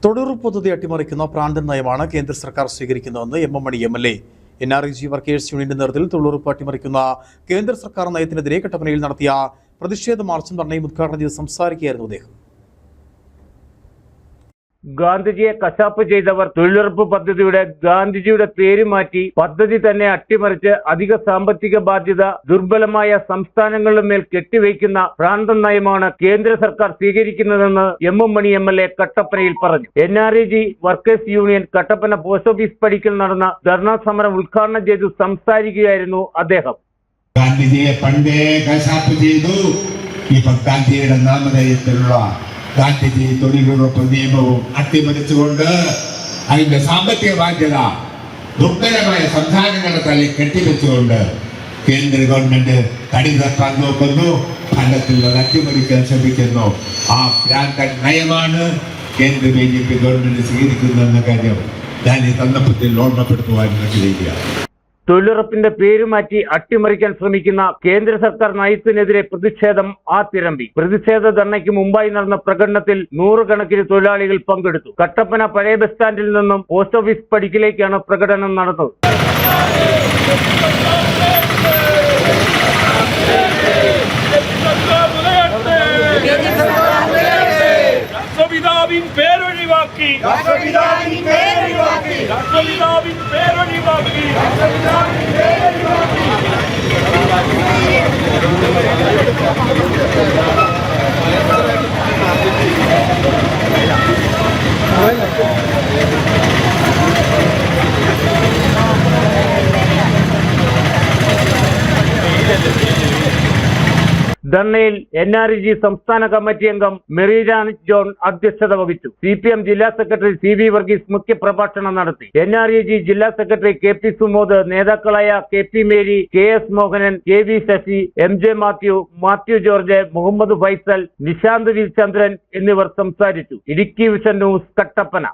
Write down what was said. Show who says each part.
Speaker 1: തൊഴിലുറപ്പ് പദ്ധതി അട്ടിമറിക്കുന്ന പ്രാന്തൻ നയമാണ് കേന്ദ്ര സർക്കാർ സ്വീകരിക്കുന്നതെന്ന് എം മണി MLA. NREG വർക്കേഴ്സ് യൂണിയന്റെ നേതൃത്വത്തിൽ തൊഴിലുറപ്പ് അട്ടിമറിക്കുന്ന കേന്ദ്ര സർക്കാർ നയത്തിനെതിരെ കട്ടപ്പനയിൽ നടത്തിയ പ്രതിഷേധ മാർച്ചും ധർണയും ഉദ്ഘാടനം ചെയ്ത് സംസാരിക്കുകയായിരുന്നു അദ്ദേഹം.
Speaker 2: ഗാന്ധിജിയെ കശാപ്പ് ചെയ്തവർ തൊഴിലുറപ്പ് പദ്ധതിയുടെ ഗാന്ധിജിയുടെ പേര് മാറ്റി പദ്ധതി തന്നെ അട്ടിമറിച്ച് അധിക സാമ്പത്തിക ബാധ്യത ദുർബലമായ സംസ്ഥാനങ്ങളുടെ മേൽ കെട്ടിവയ്ക്കുന്ന പ്രാന്തൻ നയമാണ് കേന്ദ്ര സർക്കാർ സ്വീകരിക്കുന്നതെന്ന് എം മണി MLA കട്ടപ്പനയിൽ പറഞ്ഞു. NREG workers union Kattappana post office പടിക്കൽ നടന്ന ധർണാ സമരം ഉദ്ഘാടനം ചെയ്തു സംസാരിക്കുകയായിരുന്നു അദ്ദേഹം.
Speaker 3: ഗാന്ധിജിയെ പണ്ടേ കശാപ്പ് ചെയ്തു. ഇപ്പൊ ഗാന്ധിയുടെ നാമധേയത്തിലുള്ള ഗാന്ധിജി തൊഴിലുറപ്പ് നിയമവും അട്ടിമറിച്ചുകൊണ്ട് അതിന്റെ സാമ്പത്തിക ബാധ്യത ദുർബലമായ സംസ്ഥാനങ്ങളുടെ തലയിൽ കെട്ടിവെച്ചുകൊണ്ട് കേന്ദ്ര ഗവൺമെന്റ് തടി തപ്പാൻ നോക്കുന്നു, ഫലത്തിൽ അത് അട്ടിമറിക്കാൻ ശ്രമിക്കുന്നു. ആ ഭ്രാന്തൻ നയമാണ് കേന്ദ്ര BJP ഗവൺമെന്റ് സ്വീകരിക്കുന്നതെന്ന കാര്യം ഞാൻ ഈ സന്ദർഭത്തിൽ ഓർമ്മപ്പെടുത്തുവാൻ ആഗ്രഹിക്കുകയാണ്.
Speaker 2: തൊഴിലുറപ്പിന്റെ പേരുമാറ്റി അട്ടിമറിക്കാൻ ശ്രമിക്കുന്ന കേന്ദ്ര സർക്കാർ നയത്തിനെതിരെ പ്രതിഷേധം ആത്തിരമ്പി. പ്രതിഷേധ ധർണയ്ക്ക് മുമ്പായി നടന്ന പ്രകടനത്തിൽ നൂറുകണക്കിന് തൊഴിലാളികൾ പങ്കെടുത്തു. കട്ടപ്പന പഴയ ബസ് സ്റ്റാൻഡിൽ നിന്നും പോസ്റ്റ് ഓഫീസ് പടിക്കലേക്കാണ് പ്രകടനം നടന്നത്. ധർണയിൽ NREG സംസ്ഥാന കമ്മിറ്റി അംഗം മെറിജാൻ ജോൺ അധ്യക്ഷത വഹിച്ചു. CPM ജില്ലാ സെക്രട്ടറി CV വർഗീസ് മുഖ്യപ്രഭാഷണം നടത്തി. NREG ജില്ലാ സെക്രട്ടറി KP സുമോദ്, നേതാക്കളായ KP Mary, KS Mohanan, KV Sasi, MJ Mathew George, Muhammad Faisal, Nishanth V Chandran എന്നിവർ സംസാരിച്ചു. Idukki vision news, Kattappana.